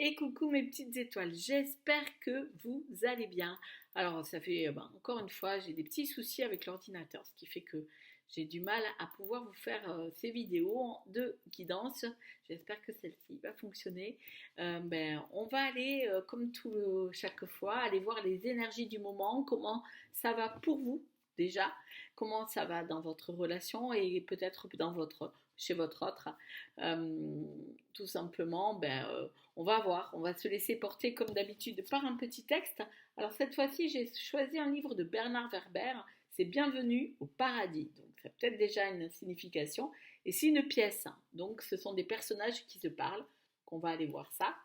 Et coucou mes petites étoiles, j'espère que vous allez bien. Alors ça fait encore une fois, j'ai des petits soucis avec l'ordinateur, ce qui fait que j'ai du mal à pouvoir vous faire ces vidéos de guidance. J'espère que celle-ci va fonctionner. On va aller, comme chaque fois, aller voir les énergies du moment, comment ça va pour vous déjà, comment ça va dans votre relation et peut-être chez votre autre. Tout simplement, on va voir, on va se laisser porter comme d'habitude par un petit texte. Alors cette fois-ci, j'ai choisi un livre de Bernard Werber, c'est Bienvenue au paradis. Donc ça a peut-être déjà une signification. Et c'est une pièce, donc ce sont des personnages qui se parlent, qu'on va aller voir ça.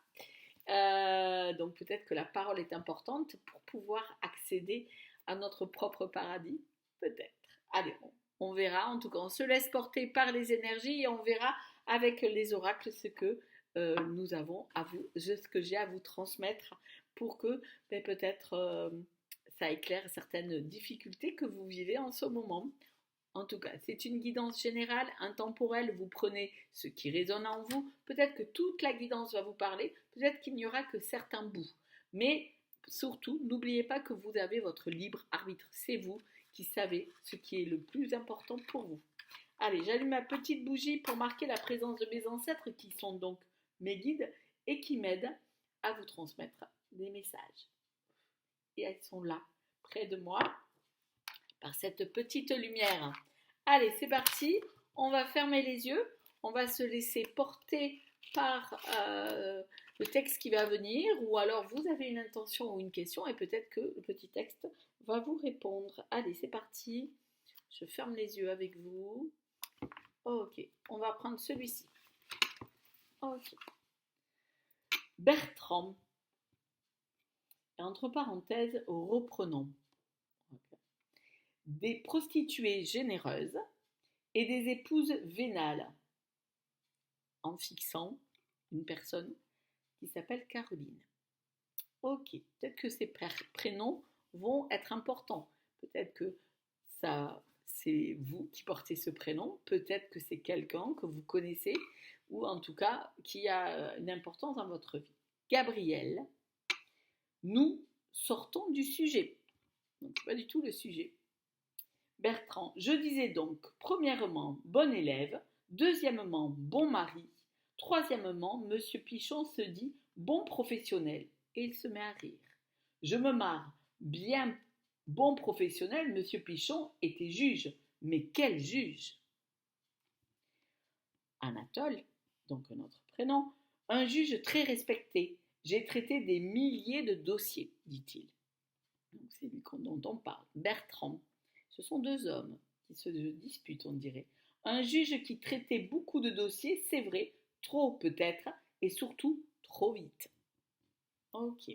Donc peut-être que la parole est importante pour pouvoir accéder à notre propre paradis, peut-être. Allez, on verra, en tout cas on se laisse porter par les énergies et on verra avec les oracles ce que nous avons à vous, ce que j'ai à vous transmettre pour que peut-être ça éclaire certaines difficultés que vous vivez en ce moment. En tout cas, c'est une guidance générale, intemporelle, vous prenez ce qui résonne en vous, peut-être que toute la guidance va vous parler, peut-être qu'il n'y aura que certains bouts, mais surtout, n'oubliez pas que vous avez votre libre arbitre, c'est vous qui savez ce qui est le plus important pour vous. Allez, j'allume ma petite bougie pour marquer la présence de mes ancêtres qui sont donc mes guides et qui m'aident à vous transmettre des messages. Et elles sont là, près de moi, par cette petite lumière. Allez, c'est parti, on va fermer les yeux, on va se laisser porter par le texte qui va venir, ou alors vous avez une intention ou une question et peut-être que le petit texte va vous répondre. Allez, c'est parti, je ferme les yeux avec vous. Ok, on va prendre celui-ci. Ok. Bertrand. Entre parenthèses, reprenons. Okay. Des prostituées généreuses et des épouses vénales, en fixant une personne qui s'appelle Caroline. Ok, peut-être que ces prénoms vont être importants. Peut-être que ça, c'est vous qui portez ce prénom. Peut-être que c'est quelqu'un que vous connaissez ou en tout cas qui a une importance dans votre vie. Gabriel, nous sortons du sujet. Donc, pas du tout le sujet. Bertrand, je disais donc, premièrement, bon élève, deuxièmement, bon mari, troisièmement, monsieur Pichon se dit bon professionnel, et il se met à rire. Je me marre, bien bon professionnel, monsieur Pichon était juge, mais quel juge? Anatole, donc un autre prénom, un juge très respecté, j'ai traité des milliers de dossiers, dit-il. Donc c'est lui dont on parle. Bertrand, ce sont deux hommes qui se disputent, on dirait. Un juge qui traitait beaucoup de dossiers, c'est vrai, trop peut-être, et surtout trop vite. Ok.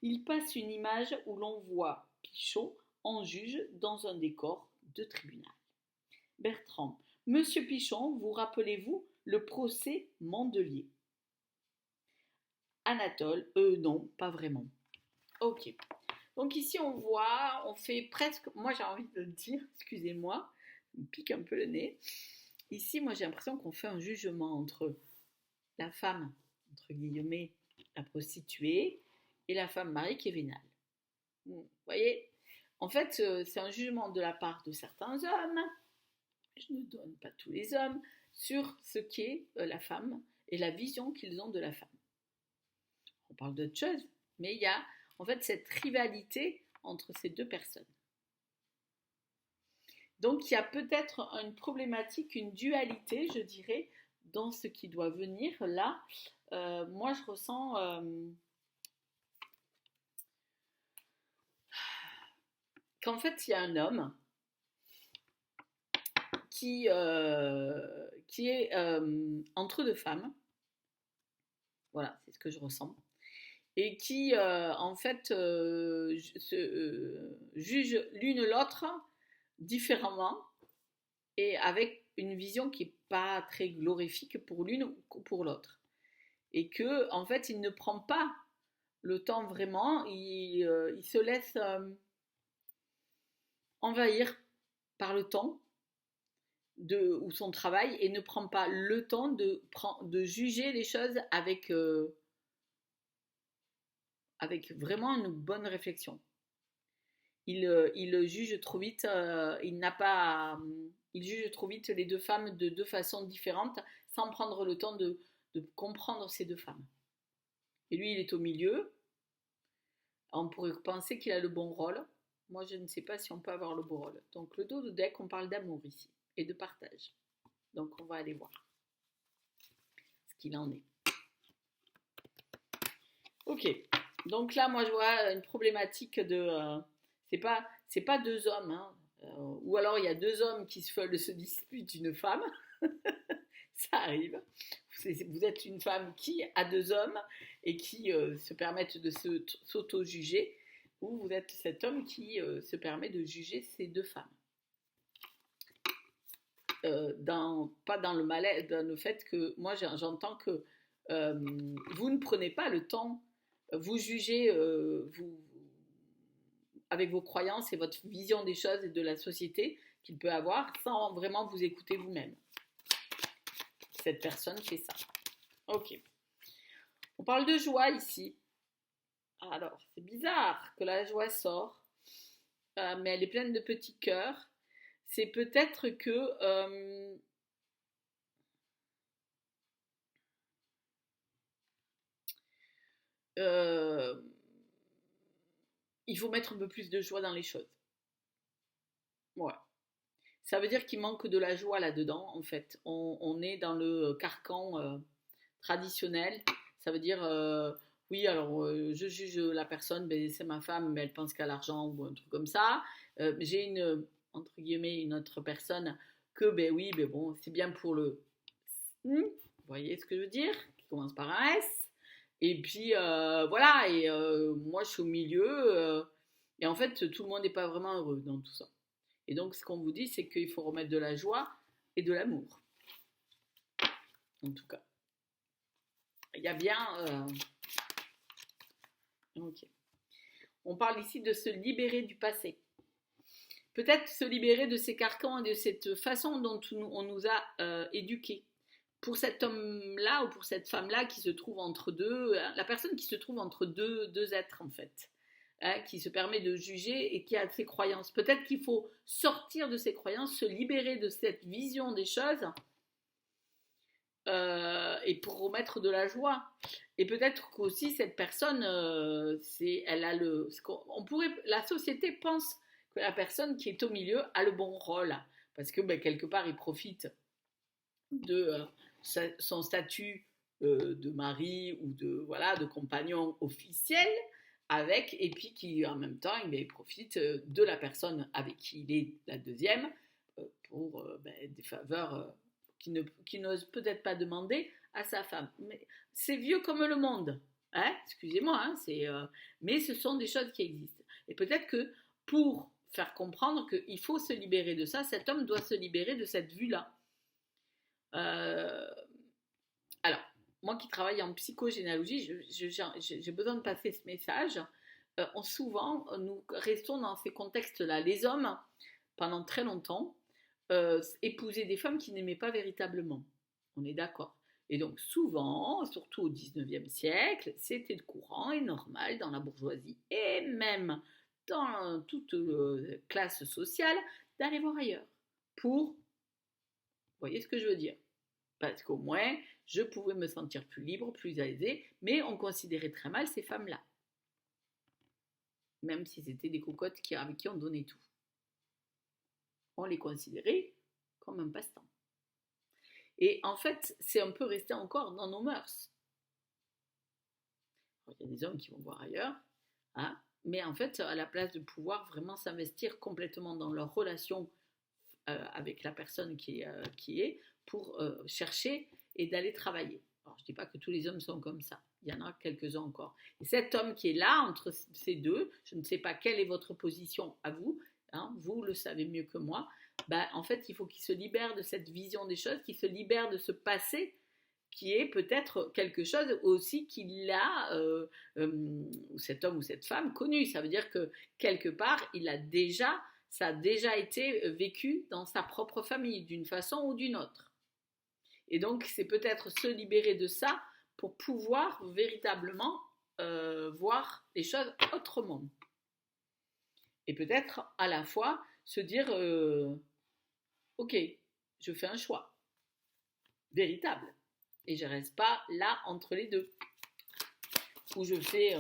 Il passe une image où l'on voit Pichon en juge dans un décor de tribunal. Bertrand, Monsieur Pichon, vous rappelez-vous le procès Mandelier? Anatole, non, pas vraiment. Ok. Donc ici on voit, on fait presque, moi j'ai envie de le dire, excusez-moi, ça me pique un peu le nez. Ici moi j'ai l'impression qu'on fait un jugement entre la femme, entre guillemets, la prostituée, et la femme mariée qui est vénale. Vous voyez? En fait, c'est un jugement de la part de certains hommes, je ne donne pas tous les hommes, sur ce qu'est la femme et la vision qu'ils ont de la femme. On parle d'autre chose, mais il y a en fait cette rivalité entre ces deux personnes. Donc il y a peut-être une problématique, une dualité, je dirais, dans ce qui doit venir là. Moi je ressens qu'en fait il y a un homme qui est entre deux femmes. Voilà, c'est ce que je ressens. Et qui, en fait, juge l'une l'autre différemment et avec une vision qui n'est pas très glorifique pour l'une ou pour l'autre. Et que, en fait, il ne prend pas le temps vraiment, il se laisse envahir par le temps ou son travail et ne prend pas le temps de juger les choses avec avec vraiment une bonne réflexion. Il juge trop vite, il juge trop vite les deux femmes de deux façons différentes sans prendre le temps de comprendre ces deux femmes. Et lui, il est au milieu. On pourrait penser qu'il a le bon rôle. Moi, je ne sais pas si on peut avoir le bon rôle. Donc, le dos de deck, on parle d'amour ici et de partage. Donc, on va aller voir ce qu'il en est. Ok. Donc là, moi, je vois une problématique de... c'est pas deux hommes, hein. Ou alors il y a deux hommes qui se disputent une femme. Ça arrive. Vous êtes une femme qui a deux hommes et qui se permettent de s'auto-juger, ou vous êtes cet homme qui se permet de juger ces deux femmes. Pas dans le malaise, dans le fait que moi j'entends que vous ne prenez pas le temps, vous jugez avec vos croyances et votre vision des choses et de la société qu'il peut avoir sans vraiment vous écouter vous-même. Cette personne fait ça. Ok. On parle de joie ici. Alors, c'est bizarre que la joie sort, mais elle est pleine de petits cœurs. C'est peut-être que il faut mettre un peu plus de joie dans les choses. Ouais. Ça veut dire qu'il manque de la joie là-dedans, en fait. On est dans le carcan traditionnel. Ça veut dire, oui, alors je juge la personne, ben, c'est ma femme, mais elle pense qu'à l'argent ou un truc comme ça. J'ai entre guillemets, une autre personne que, ben oui, ben bon, c'est bien pour le... Vous voyez ce que je veux dire? Qui commence par un S. Et puis, voilà, et moi, je suis au milieu. Et en fait, tout le monde n'est pas vraiment heureux dans tout ça. Et donc, ce qu'on vous dit, c'est qu'il faut remettre de la joie et de l'amour. En tout cas. Il y a bien... Ok. On parle ici de se libérer du passé. Peut-être se libérer de ces carcans et de cette façon dont on nous a éduqués. Pour cet homme-là ou pour cette femme-là qui se trouve entre deux... La personne qui se trouve entre deux êtres, en fait. Qui se permet de juger et qui a ses croyances. Peut-être qu'il faut sortir de ses croyances, se libérer de cette vision des choses et pour remettre de la joie. Et peut-être qu'aussi cette personne, la société pense que la personne qui est au milieu a le bon rôle parce que quelque part il profite de son statut de mari ou de compagnon officiel. Et puis qui en même temps il profite de la personne avec qui il est la deuxième pour des faveurs qu'il n'ose peut-être pas demander à sa femme. Mais c'est vieux comme le monde, hein, excusez-moi, hein, mais ce sont des choses qui existent. Et peut-être que pour faire comprendre qu'il faut se libérer de ça, cet homme doit se libérer de cette vue-là. Alors, moi qui travaille en psychogénéalogie, j'ai besoin de passer ce message. Souvent, nous restons dans ces contextes-là. Les hommes, pendant très longtemps, épousaient des femmes qui n'aimaient pas véritablement. On est d'accord. Et donc souvent, surtout au 19e siècle, c'était le courant et normal dans la bourgeoisie et même dans toute classe sociale d'aller voir ailleurs. Vous voyez ce que je veux dire? Parce qu'au moins, je pouvais me sentir plus libre, plus aisée, mais on considérait très mal ces femmes-là. Même si c'était des cocottes avec qui on donnait tout. On les considérait comme un passe-temps. Et en fait, c'est un peu resté encore dans nos mœurs. Il y a des hommes qui vont voir ailleurs, hein, mais en fait, à la place de pouvoir vraiment s'investir complètement dans leur relation avec la personne qui est pour chercher et d'aller travailler. Alors, je ne dis pas que tous les hommes sont comme ça. Il y en a quelques-uns encore. Et cet homme qui est là, entre ces deux, je ne sais pas quelle est votre position à vous, hein, vous le savez mieux que moi, en fait, il faut qu'il se libère de cette vision des choses, qu'il se libère de ce passé qui est peut-être quelque chose aussi qu'il a, cet homme ou cette femme, connu. Ça veut dire que quelque part, ça a déjà été vécu dans sa propre famille, d'une façon ou d'une autre. Et donc, c'est peut-être se libérer de ça pour pouvoir véritablement voir les choses autrement. Et peut-être à la fois se dire, ok, je fais un choix véritable. Et je ne reste pas là entre les deux. Où je fais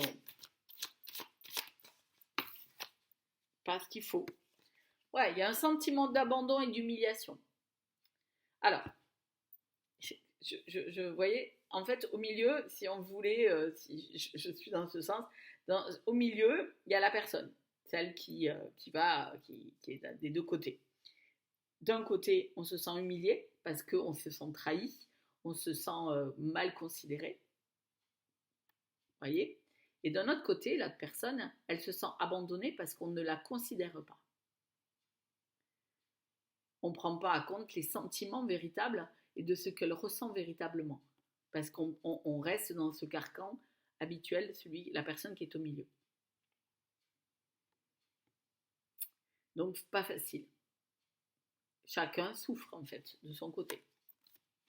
pas ce qu'il faut. Ouais, il y a un sentiment d'abandon et d'humiliation. Alors, je voyais, en fait, au milieu, si on voulait, si je suis dans ce sens, au milieu, il y a la personne, celle qui est des deux côtés. D'un côté, on se sent humilié parce qu'on se sent trahi, on se sent mal considéré, voyez. Et d'un autre côté, la personne, elle se sent abandonnée parce qu'on ne la considère pas. On ne prend pas à compte les sentiments véritables et de ce qu'elle ressent véritablement. Parce qu'on reste dans ce carcan habituel, la personne qui est au milieu. Donc, pas facile. Chacun souffre, en fait, de son côté.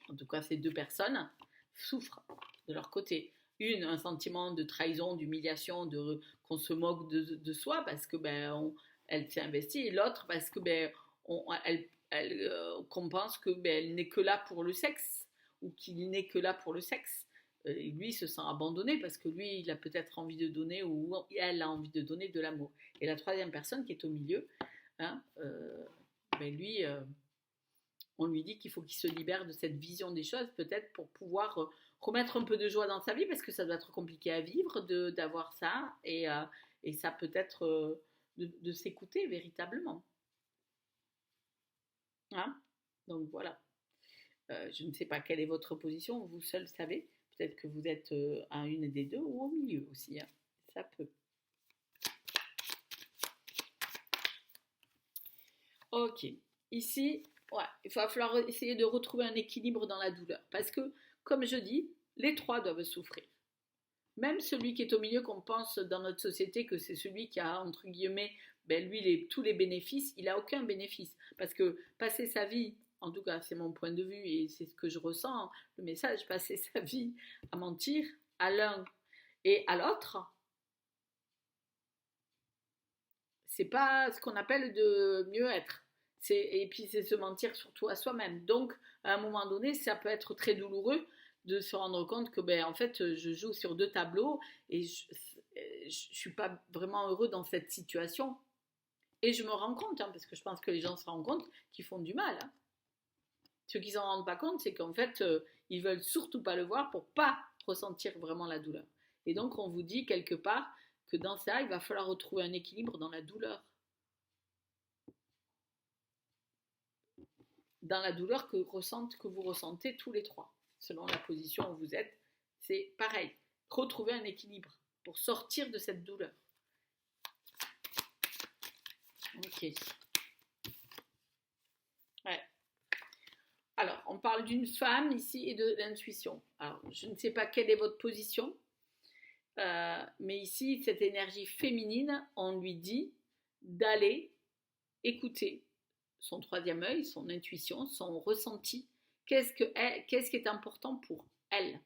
En tout cas, ces deux personnes souffrent de leur côté. Une, un sentiment de trahison, d'humiliation, qu'on se moque de soi parce que elle s'est investie, et l'autre parce que qu'on pense que elle n'est que là pour le sexe ou qu'il n'est que là pour le sexe. Et lui se sent abandonné parce que lui, il a peut-être envie de donner ou elle a envie de donner de l'amour. Et la troisième personne qui est au milieu, hein, lui, on lui dit qu'il faut qu'il se libère de cette vision des choses, peut-être pour pouvoir remettre un peu de joie dans sa vie, parce que ça doit être compliqué à vivre d'avoir ça, et ça peut être de s'écouter véritablement. Hein? Donc voilà. Je ne sais pas quelle est votre position, vous seul savez. Peut-être que vous êtes à une des deux ou au milieu aussi. Hein. Ça peut. Ok. Ici, ouais, il va falloir essayer de retrouver un équilibre dans la douleur. Parce que, comme je dis, les trois doivent souffrir. Même celui qui est au milieu, qu'on pense dans notre société que c'est celui qui a, entre guillemets, lui, tous les bénéfices, il n'a aucun bénéfice. Parce que passer sa vie, en tout cas c'est mon point de vue et c'est ce que je ressens, le message, passer sa vie à mentir à l'un et à l'autre, c'est pas ce qu'on appelle de mieux être. Et puis c'est se mentir surtout à soi-même. Donc à un moment donné, ça peut être très douloureux de se rendre compte que en fait je joue sur deux tableaux et je suis pas vraiment heureux dans cette situation. Et je me rends compte, parce que je pense que les gens se rendent compte qu'ils font du mal. Hein. Ceux qui s'en rendent pas compte, c'est qu'en fait ils veulent surtout pas le voir pour pas ressentir vraiment la douleur. Et donc on vous dit quelque part que dans ça, il va falloir retrouver un équilibre dans la douleur. Dans la douleur que vous ressentez tous les trois, selon la position où vous êtes, c'est pareil. Retrouver un équilibre pour sortir de cette douleur. Ok. Ouais. Alors, on parle d'une femme ici et de l'intuition. Alors, je ne sais pas quelle est votre position, mais ici, cette énergie féminine, on lui dit d'aller écouter son troisième œil, son intuition, son ressenti. Qu'est-ce qui est important pour elle?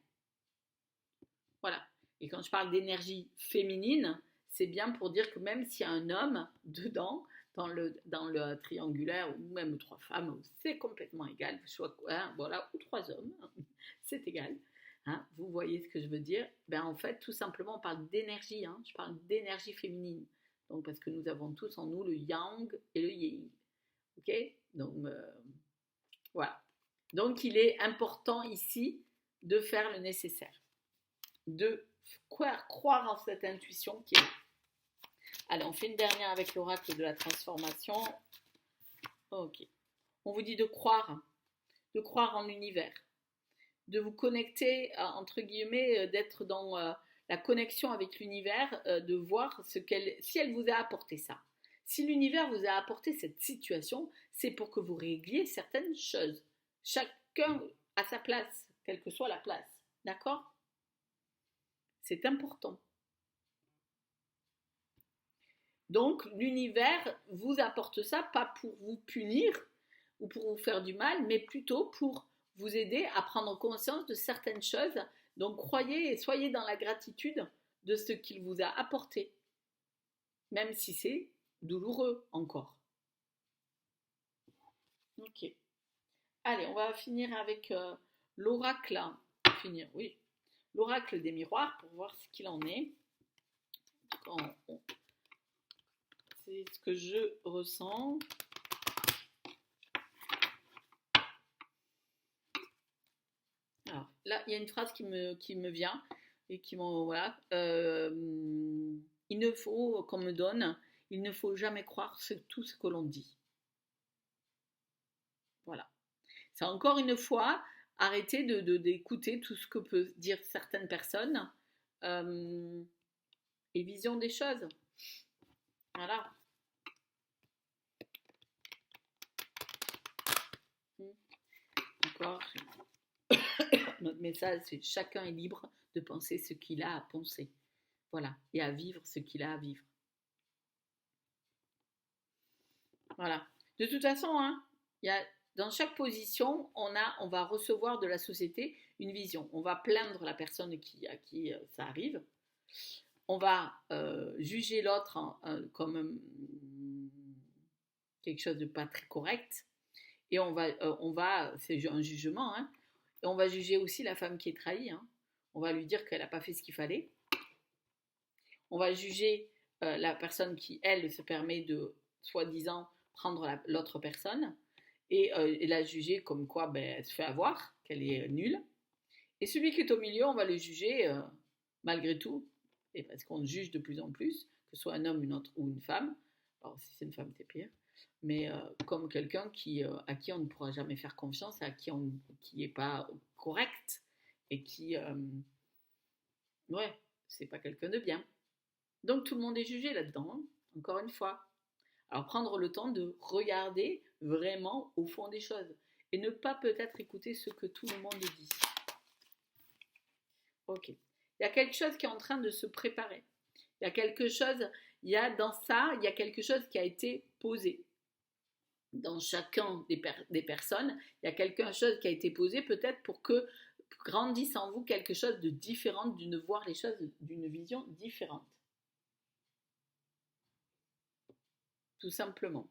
Voilà. Et quand je parle d'énergie féminine, c'est bien pour dire que même s'il y a un homme dedans, dans le triangulaire, ou même trois femmes, c'est complètement égal, soit voilà, ou trois hommes, c'est égal. Hein, vous voyez ce que je veux dire? En fait, tout simplement, on parle d'énergie. Hein, je parle d'énergie féminine. Donc, parce que nous avons tous en nous le yang et le yin. Ok? Donc, voilà. Donc, il est important ici de faire le nécessaire. De croire en cette intuition qui est là. Allez, on fait une dernière avec l'oracle de la transformation. Ok. On vous dit de croire en l'univers, de vous connecter, entre guillemets, d'être dans la connexion avec l'univers, de voir si elle vous a apporté ça. Si l'univers vous a apporté cette situation, c'est pour que vous régliez certaines choses. Chacun à sa place, quelle que soit la place. D'accord? C'est important. Donc, l'univers vous apporte ça, pas pour vous punir ou pour vous faire du mal, mais plutôt pour vous aider à prendre conscience de certaines choses. Donc, croyez et soyez dans la gratitude de ce qu'il vous a apporté, même si c'est douloureux encore. Ok. Allez, on va finir avec l'oracle. Finir, oui. L'oracle des miroirs pour voir ce qu'il en est. C'est ce que je ressens. Alors, là, il y a une phrase qui me vient et qui m'en... Voilà. Il ne faut, qu'on me donne, il ne faut jamais croire tout ce que l'on dit. Voilà. C'est encore une fois, arrêter d'écouter tout ce que peuvent dire certaines personnes et vision des choses. Voilà. Encore. Notre message, c'est chacun est libre de penser ce qu'il a à penser. Voilà. Et à vivre ce qu'il a à vivre. Voilà. De toute façon, hein, dans chaque position, on va recevoir de la société une vision. On va plaindre la personne à qui ça arrive. On va juger l'autre comme quelque chose de pas très correct. Et c'est un jugement, hein, et on va juger aussi la femme qui est trahie. Hein. On va lui dire qu'elle n'a pas fait ce qu'il fallait. On va juger la personne qui, elle, se permet de, soi-disant, prendre l'autre personne et la juger comme quoi elle se fait avoir, qu'elle est nulle. Et celui qui est au milieu, on va le juger malgré tout, et parce qu'on juge de plus en plus, que ce soit un homme, une autre ou une femme. Alors si c'est une femme, c'est pire. Mais comme quelqu'un à qui on ne pourra jamais faire confiance, qui n'est pas correct et qui, ouais, c'est pas quelqu'un de bien. Donc tout le monde est jugé là-dedans, hein, encore une fois. Alors prendre le temps de regarder vraiment au fond des choses et ne pas peut-être écouter ce que tout le monde dit. Ok. Il y a quelque chose qui est en train de se préparer. Il y a quelque chose, il y a quelque chose qui a été posé. Dans chacun des personnes, il y a quelque chose qui a été posé peut-être pour que grandisse en vous quelque chose de différent, d'une voir les choses d'une vision différente. Tout simplement.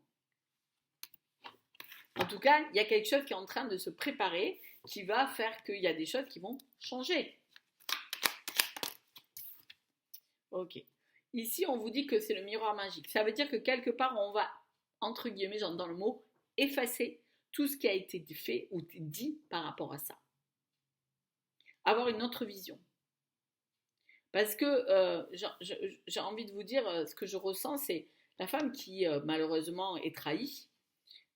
En tout cas, il y a quelque chose qui est en train de se préparer, qui va faire qu'il y a des choses qui vont changer. Ok. Ici, on vous dit que c'est le miroir magique. Ça veut dire que quelque part, on va, entre guillemets, dans le mot, effacer tout ce qui a été fait ou dit par rapport à ça. Avoir une autre vision. Parce que j'ai envie de vous dire, ce que je ressens, c'est la femme qui malheureusement est trahie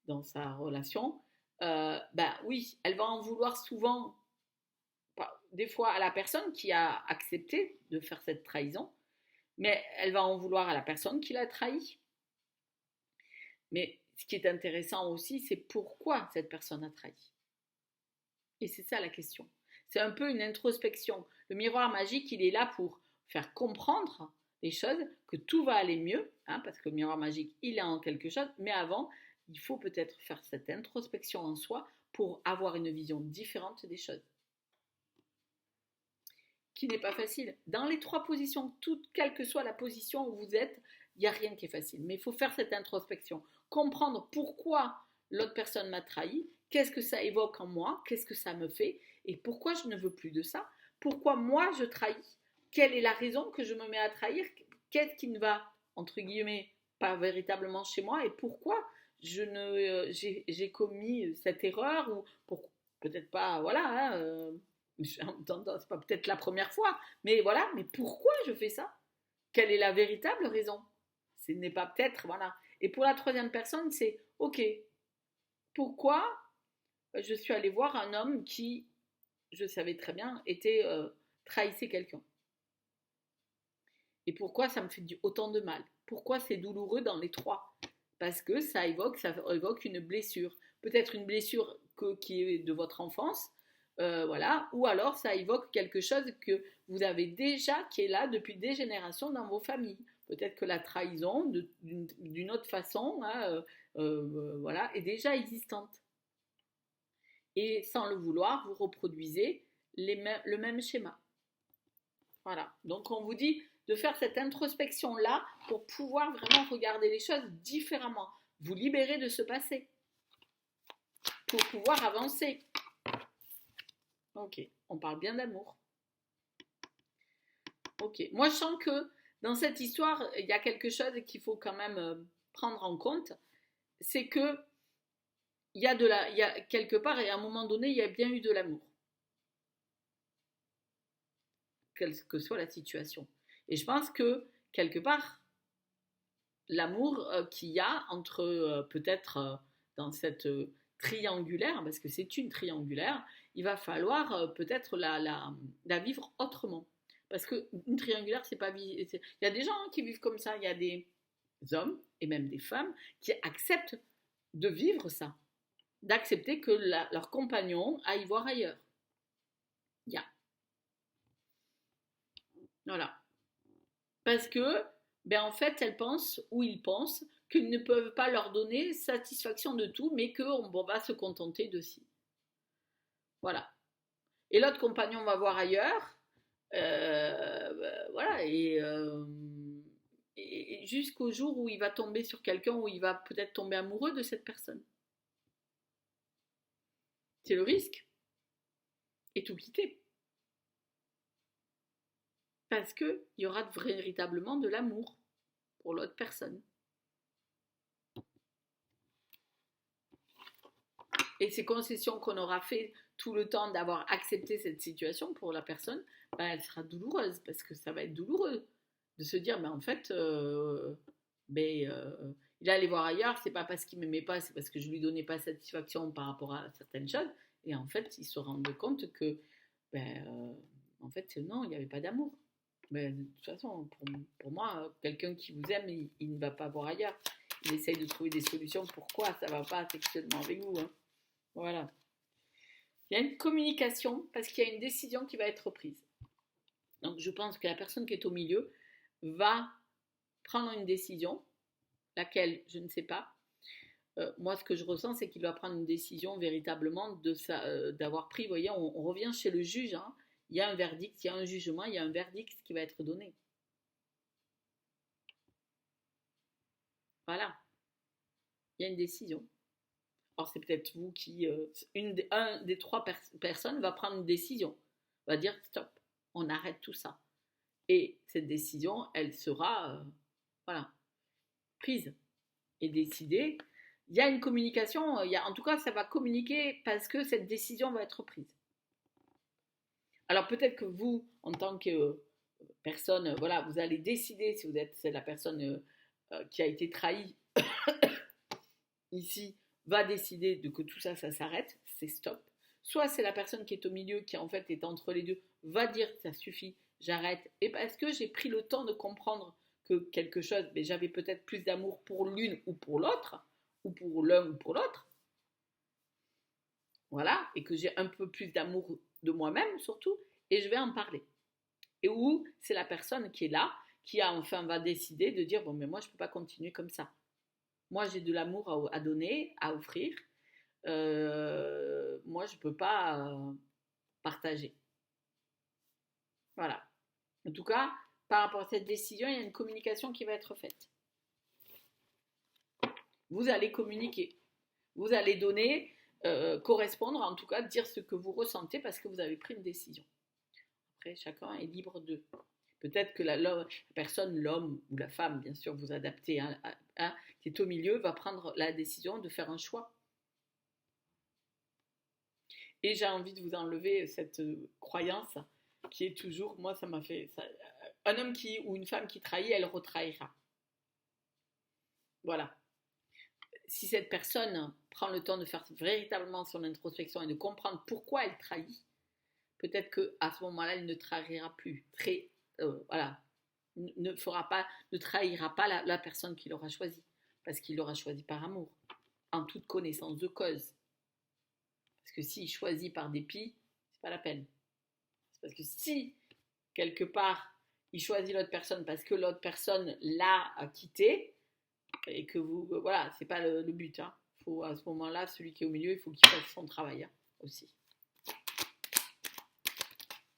dans sa relation. Oui, elle va en vouloir souvent, des fois à la personne qui a accepté de faire cette trahison, mais elle va en vouloir à la personne qui l'a trahi. Mais ce qui est intéressant aussi, c'est pourquoi cette personne a trahi. Et c'est ça la question. C'est un peu une introspection. Le miroir magique, il est là pour faire comprendre les choses, que tout va aller mieux, hein, parce que le miroir magique, il est en quelque chose, mais avant, il faut peut-être faire cette introspection en soi pour avoir une vision différente des choses. Qui n'est pas facile. Dans les trois positions, quelle que soit la position où vous êtes, il n'y a rien qui est facile. Mais il faut faire cette introspection. Comprendre pourquoi l'autre personne m'a trahi, qu'est-ce que ça évoque en moi, qu'est-ce que ça me fait, et pourquoi je ne veux plus de ça, pourquoi moi je trahis, quelle est la raison que je me mets à trahir, qu'est-ce qui ne va, entre guillemets, pas véritablement chez moi, et pourquoi j'ai commis cette erreur, ou peut-être pas, voilà, c'est pas peut-être la première fois, mais voilà, mais pourquoi je fais ça? Quelle est la véritable raison? Ce n'est pas peut-être, voilà. Et pour la troisième personne, c'est, ok, pourquoi je suis allée voir un homme qui, je savais très bien, trahissait quelqu'un? Et pourquoi ça me fait autant de mal? Pourquoi c'est douloureux dans les trois? Parce que ça évoque une blessure. Peut-être une blessure qui est de votre enfance, voilà, ou alors ça évoque quelque chose que vous avez déjà, qui est là depuis des générations dans vos familles. Peut-être que la trahison, d'une autre façon, hein, voilà, est déjà existante. Et sans le vouloir, vous reproduisez le même schéma. Voilà. Donc on vous dit, de faire cette introspection-là pour pouvoir vraiment regarder les choses différemment. Vous libérer de ce passé pour pouvoir avancer. Ok, on parle bien d'amour. Ok, moi je sens que dans cette histoire, il y a quelque chose qu'il faut quand même prendre en compte, c'est que il y a quelque part, et à un moment donné, il y a bien eu de l'amour. Quelle que soit la situation. Et je pense que, quelque part, l'amour qu'il y a entre, peut-être, dans cette triangulaire, parce que c'est une triangulaire, il va falloir peut-être la vivre autrement. Parce qu'une triangulaire, c'est pas... Il y a des gens qui vivent comme ça, il y a des hommes, et même des femmes, qui acceptent de vivre ça, d'accepter que leur compagnon aille voir ailleurs. Il y a. Voilà. Parce que, ben en fait, elles pensent, ou ils pensent, qu'ils ne peuvent pas leur donner satisfaction de tout, mais qu'on va se contenter de ci. Voilà. Et l'autre compagnon va voir ailleurs, voilà, et jusqu'au jour où il va tomber sur quelqu'un, où il va peut-être tomber amoureux de cette personne. C'est le risque. Et tout quitter. Parce qu'il y aura véritablement de l'amour pour l'autre personne. Et ces concessions qu'on aura fait tout le temps d'avoir accepté cette situation pour la personne, ben, elle sera douloureuse, parce que ça va être douloureux de se dire, mais en fait, il allait voir ailleurs, c'est pas parce qu'il m'aimait pas, c'est parce que je lui donnais pas satisfaction par rapport à certaines choses, et en fait, il se rend compte que, en fait, non, il n'y avait pas d'amour. Mais de toute façon, pour moi, quelqu'un qui vous aime, il ne va pas voir ailleurs. Il essaye de trouver des solutions. Pourquoi ça ne va pas sexuellement avec vous, hein. Voilà. Il y a une communication parce qu'il y a une décision qui va être prise. Donc je pense que la personne qui est au milieu va prendre une décision, laquelle je ne sais pas. Moi, ce que je ressens, c'est qu'il doit prendre une décision véritablement d'avoir pris. Vous voyez, on revient chez le juge, hein. Il y a un verdict, il y a un jugement, il y a un verdict qui va être donné. Voilà. Il y a une décision. Alors c'est peut-être vous qui... un des trois personnes va prendre une décision. Va dire stop, on arrête tout ça. Et cette décision, elle sera voilà, prise et décidée. Il y a une communication, en tout cas ça va communiquer parce que cette décision va être prise. Alors peut-être que vous, en tant que personne, voilà, vous allez décider si c'est la personne qui a été trahie ici, va décider que tout ça, ça s'arrête, c'est stop. Soit c'est la personne qui est au milieu, qui en fait est entre les deux, va dire ça suffit, j'arrête. Et parce que j'ai pris le temps de comprendre que quelque chose, mais j'avais peut-être plus d'amour pour l'une ou pour l'autre, ou pour l'un ou pour l'autre. Voilà, et que j'ai un peu plus d'amour de moi-même surtout, et je vais en parler. Et où c'est la personne qui est là, qui va décider de dire, bon mais moi je ne peux pas continuer comme ça. Moi j'ai de l'amour à donner, à offrir. Moi je ne peux pas partager. Voilà. En tout cas, par rapport à cette décision, il y a une communication qui va être faite. Vous allez communiquer. Vous allez donner, correspondre, en tout cas, dire ce que vous ressentez parce que vous avez pris une décision. Après, chacun est libre d'eux. Peut-être que la personne, l'homme ou la femme, bien sûr, vous adaptez, qui est au milieu, va prendre la décision de faire un choix. Et j'ai envie de vous enlever cette croyance qui est toujours, moi ça m'a fait, un homme ou une femme qui trahit, elle retrahira. Voilà. Si cette personne prend le temps de faire véritablement son introspection et de comprendre pourquoi elle trahit, peut-être qu'à ce moment-là, elle ne trahira plus. Voilà. Ne trahira pas la personne qu'il aura choisie, parce qu'il l'aura choisie par amour, en toute connaissance de cause. Parce que s'il choisit par dépit, c'est pas la peine. C'est parce que si, quelque part, il choisit l'autre personne parce que l'autre personne l'a quitté, et que vous... voilà, c'est pas le but. Hein. Faut, à ce moment-là, celui qui est au milieu, il faut qu'il fasse son travail aussi.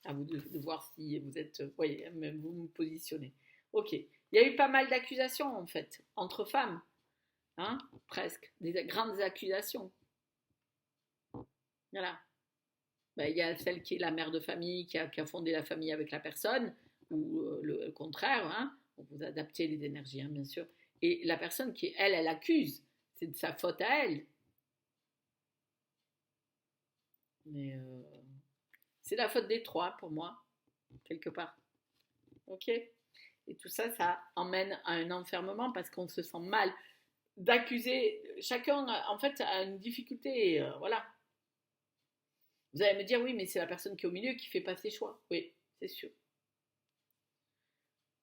À vous de voir si vous êtes, voyez, même vous me positionnez. Ok. Il y a eu pas mal d'accusations en fait, entre femmes, hein, presque, des grandes accusations. Voilà. Ben, il y a celle qui est la mère de famille, qui a fondé la famille avec la personne, ou le contraire, hein, vous adaptez les énergies, hein, bien sûr. Et la personne qui, elle accuse, c'est de sa faute à elle. Mais c'est la faute des trois pour moi, quelque part. Ok. Et tout ça, ça emmène à un enfermement parce qu'on se sent mal d'accuser. Chacun, en fait, a une difficulté. Voilà. Vous allez me dire, oui, mais c'est la personne qui est au milieu qui fait pas ses choix. Oui, c'est sûr.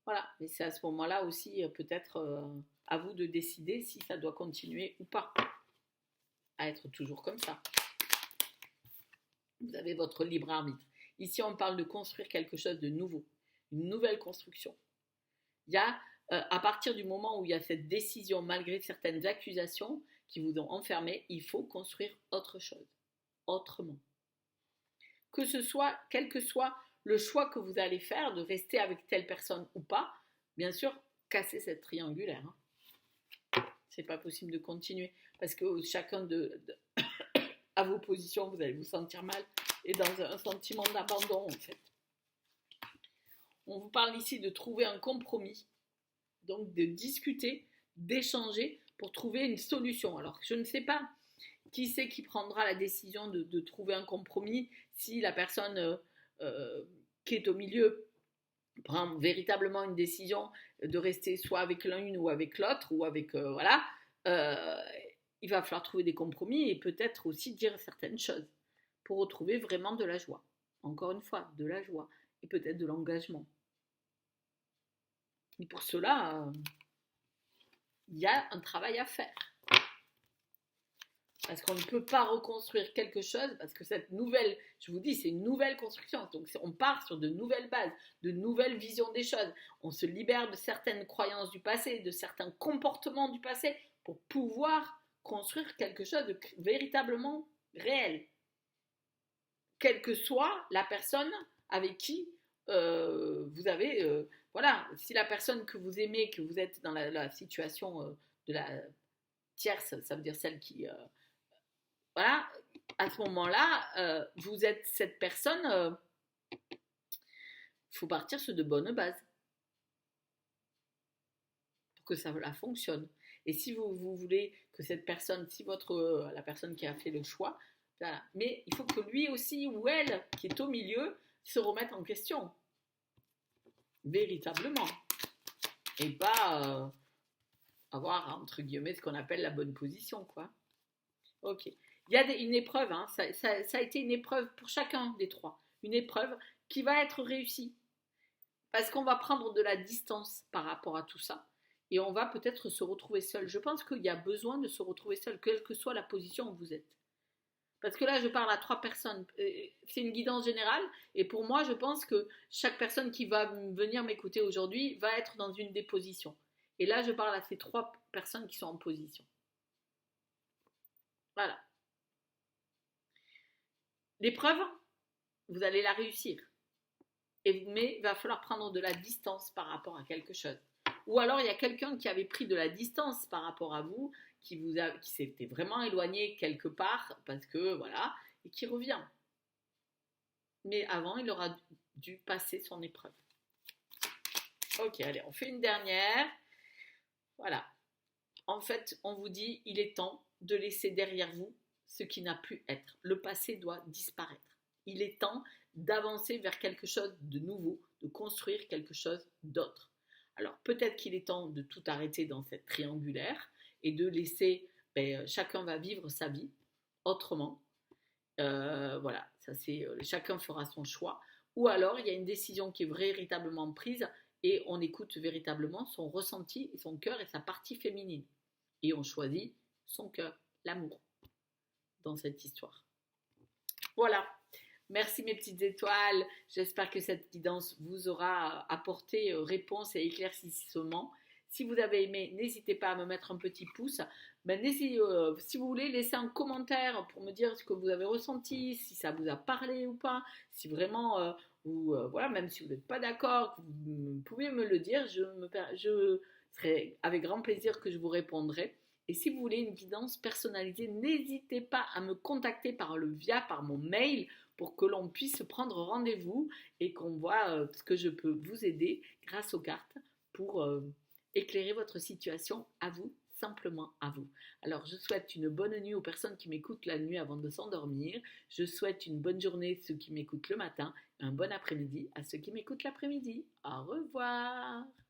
Voilà. Mais c'est à ce moment-là aussi, peut-être, à vous de décider si ça doit continuer ou pas à être toujours comme ça. Vous avez votre libre arbitre. Ici, on parle de construire quelque chose de nouveau, une nouvelle construction. Il y a, à partir du moment où il y a cette décision, malgré certaines accusations qui vous ont enfermé, il faut construire autre chose, autrement. Que ce soit, quel que soit le choix que vous allez faire, de rester avec telle personne ou pas, bien sûr, casser cette triangulaire. Hein. C'est pas possible de continuer, parce que chacun à vos positions, vous allez vous sentir mal et dans un sentiment d'abandon, en fait. On vous parle ici de trouver un compromis, donc de discuter, d'échanger pour trouver une solution. Alors, je ne sais pas qui c'est qui prendra la décision de trouver un compromis si la personne qui est au milieu prend véritablement une décision de rester soit avec l'une ou avec l'autre, ou avec, voilà, il va falloir trouver des compromis et peut-être aussi dire certaines choses pour retrouver vraiment de la joie. Encore une fois, de la joie et peut-être de l'engagement. Et pour cela, il y a un travail à faire. Parce qu'on ne peut pas reconstruire quelque chose, parce que cette nouvelle, je vous dis, c'est une nouvelle construction. Donc on part sur de nouvelles bases, de nouvelles visions des choses. On se libère de certaines croyances du passé, de certains comportements du passé, pour pouvoir construire quelque chose de véritablement réel. Quelle que soit la personne avec qui vous avez... voilà, si la personne que vous aimez, que vous êtes dans la situation de la tierce, ça veut dire celle qui... voilà, à ce moment-là, vous êtes cette personne, il faut partir sur de bonnes bases pour que ça fonctionne. Et si vous voulez que cette personne, si la personne qui a fait le choix, voilà, mais il faut que lui aussi ou elle, qui est au milieu, se remette en question, véritablement, et pas avoir, entre guillemets, ce qu'on appelle la bonne position, quoi. Ok. Il y a une épreuve, hein, ça a été une épreuve pour chacun des trois. Une épreuve qui va être réussie. Parce qu'on va prendre de la distance par rapport à tout ça. Et on va peut-être se retrouver seul. Je pense qu'il y a besoin de se retrouver seul, quelle que soit la position où vous êtes. Parce que là, je parle à 3 personnes. C'est une guidance générale. Et pour moi, je pense que chaque personne qui va venir m'écouter aujourd'hui va être dans une des positions. Et là, je parle à ces 3 personnes qui sont en position. Voilà. L'épreuve, vous allez la réussir. Mais il va falloir prendre de la distance par rapport à quelque chose. Ou alors, il y a quelqu'un qui avait pris de la distance par rapport à vous, qui s'était vraiment éloigné quelque part, parce que, voilà, et qui revient. Mais avant, il aura dû passer son épreuve. Ok, allez, on fait une dernière. Voilà. En fait, on vous dit, il est temps de laisser derrière vous ce qui n'a pu être. Le passé doit disparaître. Il est temps d'avancer vers quelque chose de nouveau, de construire quelque chose d'autre. Alors, peut-être qu'il est temps de tout arrêter dans cette triangulaire et de laisser, chacun va vivre sa vie autrement. Voilà, ça c'est, chacun fera son choix. Ou alors, il y a une décision qui est véritablement prise et on écoute véritablement son ressenti, son cœur et sa partie féminine. Et on choisit son cœur, l'amour, dans cette histoire. Voilà. Merci mes petites étoiles. J'espère que cette guidance vous aura apporté réponse et éclaircissement. Si vous avez aimé, n'hésitez pas à me mettre un petit pouce. Si vous voulez, laissez un commentaire pour me dire ce que vous avez ressenti, si ça vous a parlé ou pas, si vraiment ou voilà, même si vous n'êtes pas d'accord, vous pouvez me le dire, je serai avec grand plaisir que je vous répondrai. Et si vous voulez une guidance personnalisée, n'hésitez pas à me contacter par mon mail pour que l'on puisse prendre rendez-vous et qu'on voit ce que je peux vous aider grâce aux cartes pour éclairer votre situation à vous, simplement à vous. Alors, je souhaite une bonne nuit aux personnes qui m'écoutent la nuit avant de s'endormir. Je souhaite une bonne journée à ceux qui m'écoutent le matin, un bon après-midi à ceux qui m'écoutent l'après-midi. Au revoir.